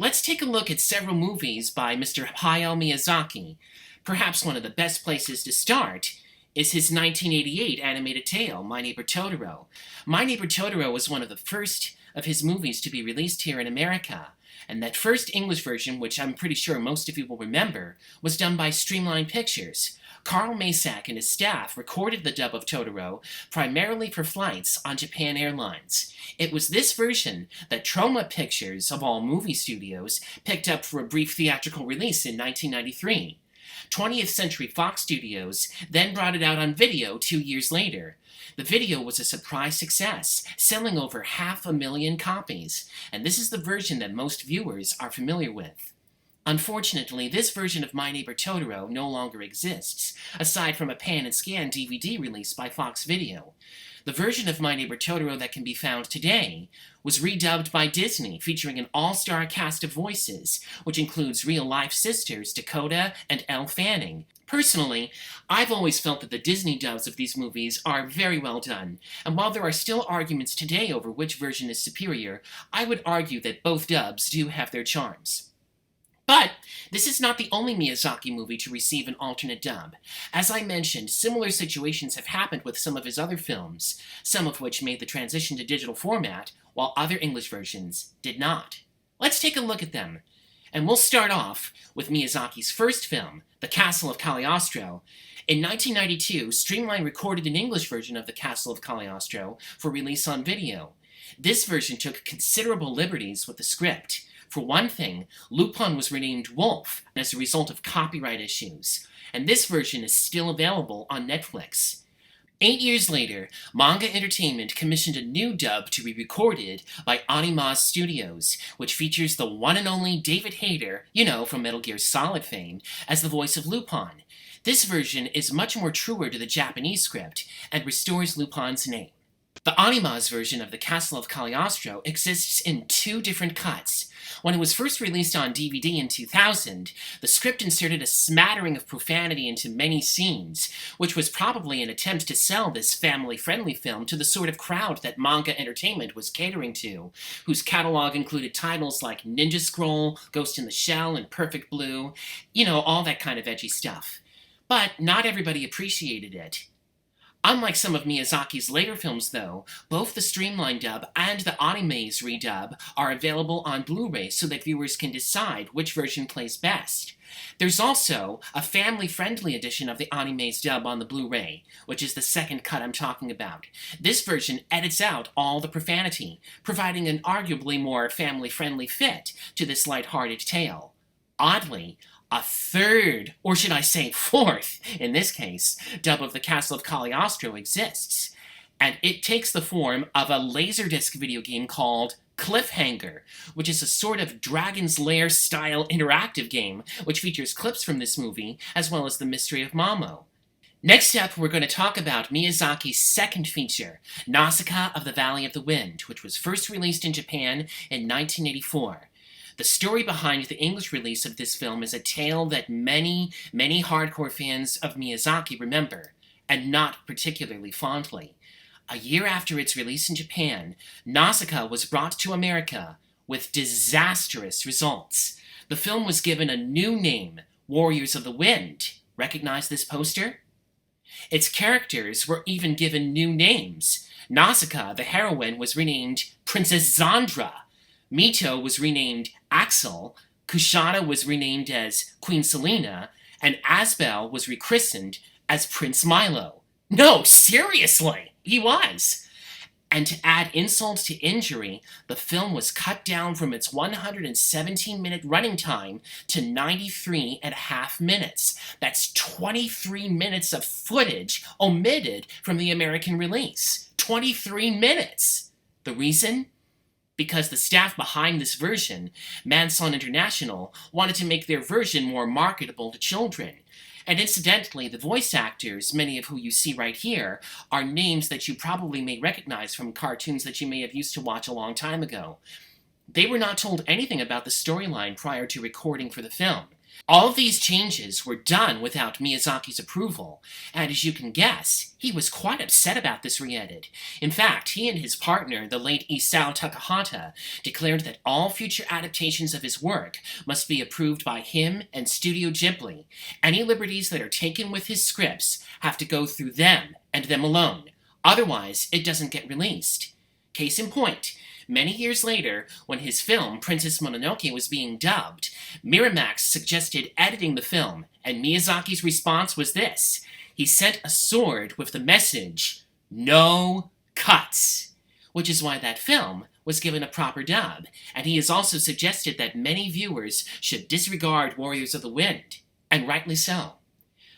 Let's take a look at several movies by Mr. Hayao Miyazaki. Perhaps one of the best places to start is his 1988 animated tale, My Neighbor Totoro. My Neighbor Totoro was one of the first of his movies to be released here in America, and that first English version, which I'm pretty sure most of you will remember, was done by Streamline Pictures. Carl Masak and his staff recorded the dub of Totoro primarily for flights on Japan Airlines. It was this version that Troma Pictures, of all movie studios, picked up for a brief theatrical release in 1993. 20th Century Fox Studios then brought it out on video 2 years later. The video was a surprise success, selling over 500,000 copies, and this is the version that most viewers are familiar with. Unfortunately, this version of My Neighbor Totoro no longer exists, aside from a pan and scan DVD release by Fox Video. The version of My Neighbor Totoro that can be found today was redubbed by Disney, featuring an all-star cast of voices, which includes real-life sisters Dakota and Elle Fanning. Personally, I've always felt that the Disney dubs of these movies are very well done, and while there are still arguments today over which version is superior, I would argue that both dubs do have their charms. But this is not the only Miyazaki movie to receive an alternate dub. As I mentioned, similar situations have happened with some of his other films, some of which made the transition to digital format, while other English versions did not. Let's take a look at them. And we'll start off with Miyazaki's first film, The Castle of Cagliostro. In 1992, Streamline recorded an English version of The Castle of Cagliostro for release on video. This version took considerable liberties with the script. For one thing, Lupin was renamed Wolf as a result of copyright issues, and this version is still available on Netflix. 8 years later, Manga Entertainment commissioned a new dub to be recorded by Animaz Studios, which features the one and only David Hayter, from Metal Gear Solid fame, as the voice of Lupin. This version is much more truer to the Japanese script and restores Lupin's name. The Animaz version of The Castle of Cagliostro exists in 2 different cuts. When it was first released on DVD in 2000, the script inserted a smattering of profanity into many scenes, which was probably an attempt to sell this family-friendly film to the sort of crowd that Manga Entertainment was catering to, whose catalog included titles like Ninja Scroll, Ghost in the Shell, and Perfect Blue, all that kind of edgy stuff. But not everybody appreciated it. Unlike some of Miyazaki's later films, though, both the Streamline dub and the Animaz redub are available on Blu-ray so that viewers can decide which version plays best. There's also a family-friendly edition of the Animaz dub on the Blu-ray, which is the second cut I'm talking about. This version edits out all the profanity, providing an arguably more family-friendly fit to this light-hearted tale. Oddly, a third, or should I say fourth, in this case, dub of The Castle of Cagliostro exists, and it takes the form of a Laserdisc video game called Cliffhanger, which is a sort of Dragon's Lair-style interactive game which features clips from this movie, as well as The Mystery of Mamo. Next up, we're going to talk about Miyazaki's second feature, Nausicaa of the Valley of the Wind, which was first released in Japan in 1984. The story behind the English release of this film is a tale that many hardcore fans of Miyazaki remember, and not particularly fondly. A year after its release in Japan, Nausicaa was brought to America with disastrous results. The film was given a new name, Warriors of the Wind. Recognize this poster? Its characters were even given new names. Nausicaa, the heroine, was renamed Princess Zandra. Mito was renamed Axel, Kushana was renamed as Queen Selena, and Asbel was rechristened as Prince Milo. No, seriously, he was. And to add insult to injury, the film was cut down from its 117-minute running time to 93.5 minutes. That's 23 minutes of footage omitted from the American release. 23 minutes! The reason? Because the staff behind this version, Manson International, wanted to make their version more marketable to children. And incidentally, the voice actors, many of who you see right here, are names that you probably may recognize from cartoons that you may have used to watch a long time ago. They were not told anything about the storyline prior to recording for the film. All of these changes were done without Miyazaki's approval, and as you can guess, he was quite upset about this re-edit. In fact, he and his partner, the late Isao Takahata, declared that all future adaptations of his work must be approved by him and Studio Ghibli. Any liberties that are taken with his scripts have to go through them, and them alone. Otherwise, it doesn't get released. Case in point, many years later, when his film Princess Mononoke was being dubbed, Miramax suggested editing the film, and Miyazaki's response was this. He sent a sword with the message, "No cuts," which is why that film was given a proper dub, and he has also suggested that many viewers should disregard Warriors of the Wind, and rightly so.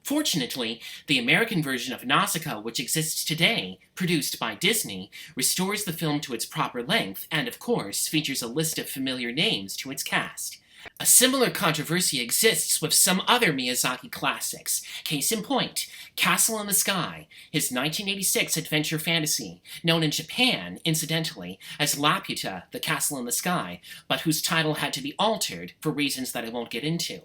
Fortunately, the American version of Nausicaa, which exists today, produced by Disney, restores the film to its proper length and, of course, features a list of familiar names to its cast. A similar controversy exists with some other Miyazaki classics. Case in point, Castle in the Sky, his 1986 adventure fantasy, known in Japan, incidentally, as Laputa, the Castle in the Sky, but whose title had to be altered for reasons that I won't get into.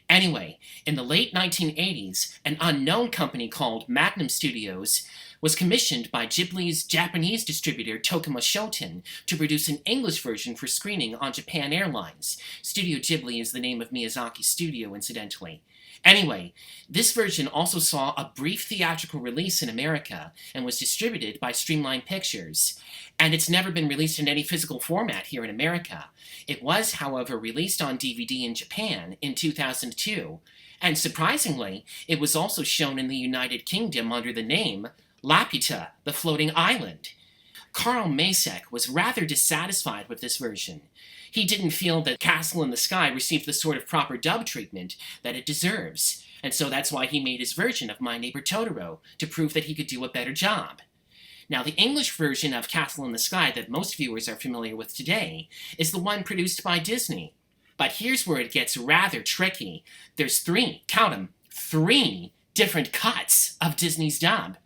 Anyway, in the late 1980s, an unknown company called Magnum Studios was commissioned by Ghibli's Japanese distributor Tokuma Shoten to produce an English version for screening on Japan Airlines. Studio Ghibli is the name of Miyazaki's studio, incidentally. Anyway, this version also saw a brief theatrical release in America and was distributed by Streamline Pictures. And it's never been released in any physical format here in America. It was, however, released on DVD in Japan in 2002. And surprisingly, it was also shown in the United Kingdom under the name Laputa, the Floating Island. Carl Macek was rather dissatisfied with this version. He didn't feel that Castle in the Sky received the sort of proper dub treatment that it deserves, and so that's why he made his version of My Neighbor Totoro, to prove that he could do a better job. Now, the English version of Castle in the Sky that most viewers are familiar with today is the one produced by Disney. But here's where it gets rather tricky. There's three different cuts of Disney's dub.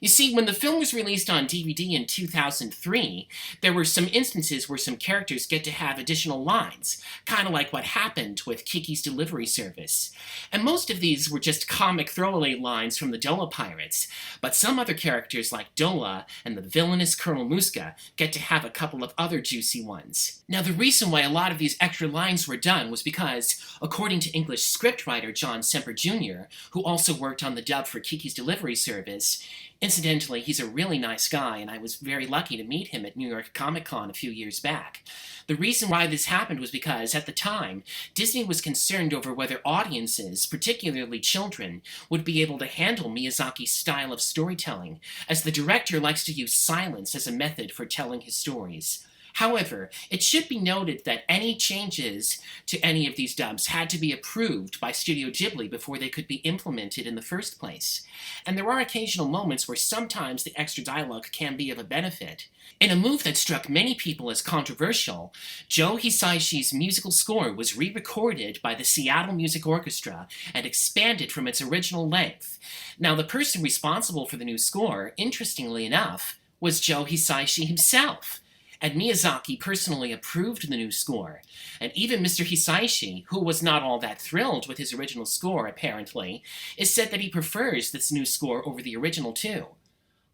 You see, when the film was released on DVD in 2003, there were some instances where some characters get to have additional lines, kind of like what happened with Kiki's Delivery Service. And most of these were just comic throwaway lines from the Dola Pirates, but some other characters like Dola and the villainous Colonel Muska get to have a couple of other juicy ones. Now, the reason why a lot of these extra lines were done was because, according to English scriptwriter John Semper Jr., who also worked on the dub for Kiki's Delivery Service, incidentally, he's a really nice guy, and I was very lucky to meet him at New York Comic Con a few years back. The reason why this happened was because, at the time, Disney was concerned over whether audiences, particularly children, would be able to handle Miyazaki's style of storytelling, as the director likes to use silence as a method for telling his stories. However, it should be noted that any changes to any of these dubs had to be approved by Studio Ghibli before they could be implemented in the first place. And there are occasional moments where sometimes the extra dialogue can be of a benefit. In a move that struck many people as controversial, Joe Hisaishi's musical score was re-recorded by the Seattle Music Orchestra and expanded from its original length. Now, the person responsible for the new score, interestingly enough, was Joe Hisaishi himself. And Miyazaki personally approved the new score. And even Mr. Hisaishi, who was not all that thrilled with his original score, apparently, is said that he prefers this new score over the original too.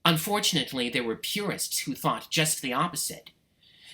Unfortunately, there were purists who thought just the opposite.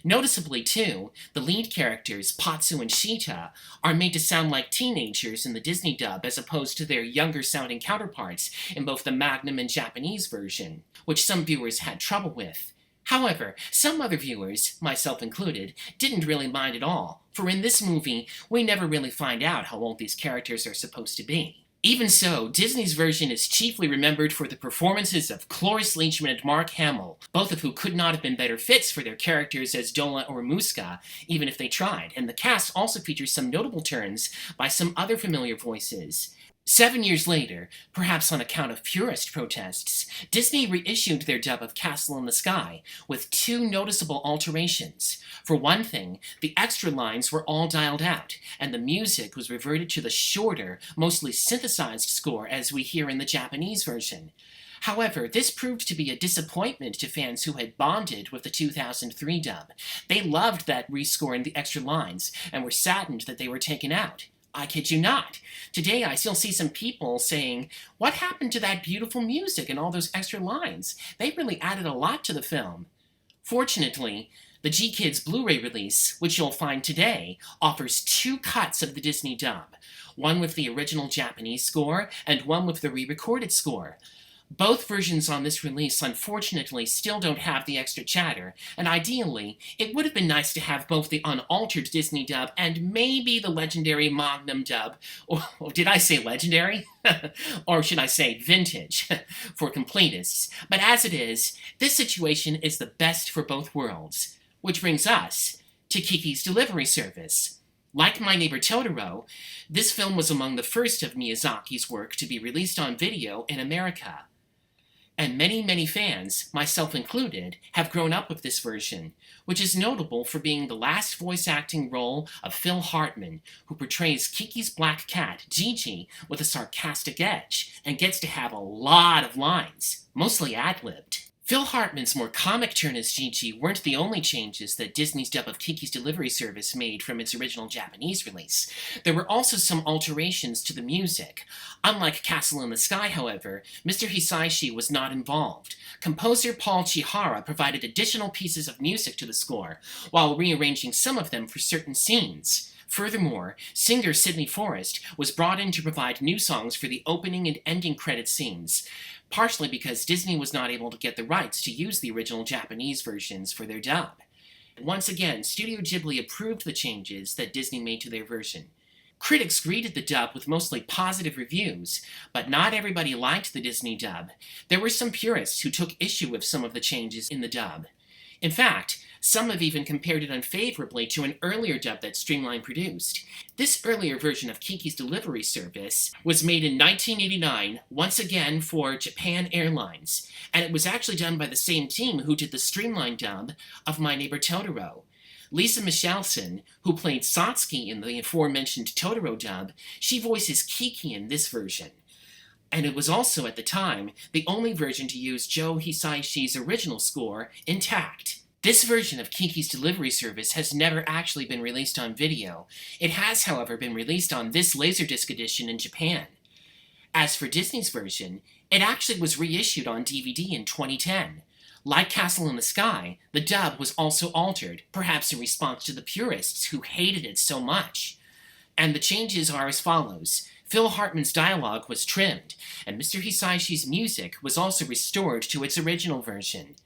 Noticeably, too, the lead characters, Patsu and Shita, are made to sound like teenagers in the Disney dub as opposed to their younger-sounding counterparts in both the Magnum and Japanese version, which some viewers had trouble with. However, some other viewers, myself included, didn't really mind at all, for in this movie, we never really find out how old these characters are supposed to be. Even so, Disney's version is chiefly remembered for the performances of Cloris Leachman and Mark Hamill, both of who could not have been better fits for their characters as Dola or Muska, even if they tried, and the cast also features some notable turns by some other familiar voices. 7 years later, perhaps on account of purist protests, Disney reissued their dub of Castle in the Sky with two noticeable alterations. For one thing, the extra lines were all dialed out, and the music was reverted to the shorter, mostly synthesized score as we hear in the Japanese version. However, this proved to be a disappointment to fans who had bonded with the 2003 dub. They loved that rescore and the extra lines, and were saddened that they were taken out. I kid you not. Today I still see some people saying, "What happened to that beautiful music and all those extra lines? They really added a lot to the film." Fortunately, the G-Kids Blu-ray release, which you'll find today, offers two cuts of the Disney dub, one with the original Japanese score and one with the re-recorded score. Both versions on this release, unfortunately, still don't have the extra chatter, and ideally, it would have been nice to have both the unaltered Disney dub and maybe the legendary Magnum dub, or did I say legendary? Or should I say vintage, for completists. But as it is, this situation is the best for both worlds. Which brings us to Kiki's Delivery Service. Like My Neighbor Totoro, this film was among the first of Miyazaki's work to be released on video in America. And many fans, myself included, have grown up with this version, which is notable for being the last voice acting role of Phil Hartman, who portrays Kiki's black cat, Gigi, with a sarcastic edge, and gets to have a lot of lines, mostly ad-libbed. Phil Hartman's more comic turn as Gigi weren't the only changes that Disney's dub of Kiki's Delivery Service made from its original Japanese release. There were also some alterations to the music. Unlike Castle in the Sky, however, Mr. Hisaishi was not involved. Composer Paul Chihara provided additional pieces of music to the score, while rearranging some of them for certain scenes. Furthermore, singer Sidney Forrest was brought in to provide new songs for the opening and ending credit scenes, partially because Disney was not able to get the rights to use the original Japanese versions for their dub. Once again, Studio Ghibli approved the changes that Disney made to their version. Critics greeted the dub with mostly positive reviews, but not everybody liked the Disney dub. There were some purists who took issue with some of the changes in the dub. In fact, some have even compared it unfavorably to an earlier dub that Streamline produced. This earlier version of Kiki's Delivery Service was made in 1989, once again for Japan Airlines, and it was actually done by the same team who did the Streamline dub of My Neighbor Totoro. Lisa Michelson, who played Satsuki in the aforementioned Totoro dub, she voices Kiki in this version. And it was also, at the time, the only version to use Joe Hisaishi's original score intact. This version of Kiki's Delivery Service has never actually been released on video. It has, however, been released on this Laserdisc edition in Japan. As for Disney's version, it actually was reissued on DVD in 2010. Like Castle in the Sky, the dub was also altered, perhaps in response to the purists who hated it so much. And the changes are as follows. Phil Hartman's dialogue was trimmed, and Mr. Hisaishi's music was also restored to its original version.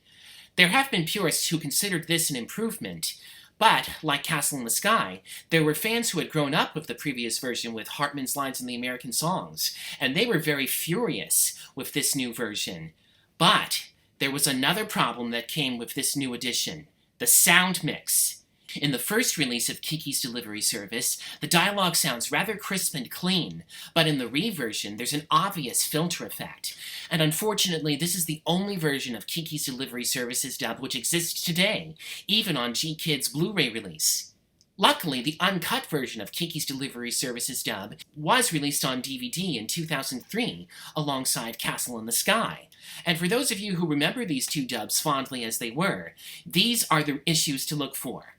There have been purists who considered this an improvement, but, like Castle in the Sky, there were fans who had grown up with the previous version with Hartman's lines in the American songs, and they were very furious with this new version. But there was another problem that came with this new edition: the sound mix. In the first release of Kiki's Delivery Service, the dialogue sounds rather crisp and clean, but in the re-version, there's an obvious filter effect. And unfortunately, this is the only version of Kiki's Delivery Service's dub which exists today, even on G-Kids Blu-ray release. Luckily, the uncut version of Kiki's Delivery Service's dub was released on DVD in 2003, alongside Castle in the Sky. And for those of you who remember these two dubs fondly as they were, these are the issues to look for.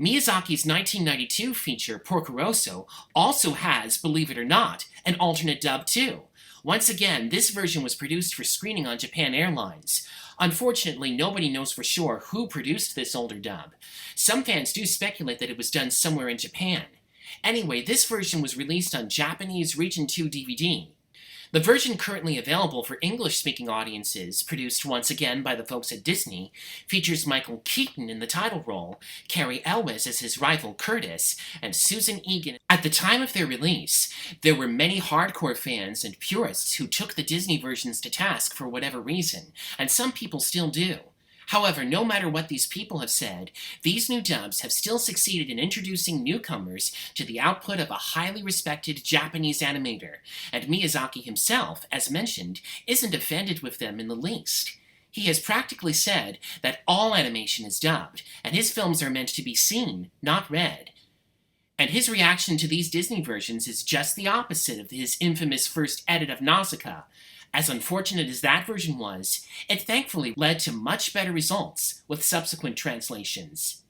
Miyazaki's 1992 feature, Porco Rosso, also has, believe it or not, an alternate dub too. Once again, this version was produced for screening on Japan Airlines. Unfortunately, nobody knows for sure who produced this older dub. Some fans do speculate that it was done somewhere in Japan. Anyway, this version was released on Japanese Region 2 DVD. The version currently available for English-speaking audiences, produced once again by the folks at Disney, features Michael Keaton in the title role, Cary Elwes as his rival Curtis, and Susan Egan. At the time of their release, there were many hardcore fans and purists who took the Disney versions to task for whatever reason, and some people still do. However, no matter what these people have said, these new dubs have still succeeded in introducing newcomers to the output of a highly respected Japanese animator, and Miyazaki himself, as mentioned, isn't offended with them in the least. He has practically said that all animation is dubbed, and his films are meant to be seen, not read. And his reaction to these Disney versions is just the opposite of his infamous first edit of Nausicaa. As unfortunate as that version was, it thankfully led to much better results with subsequent translations.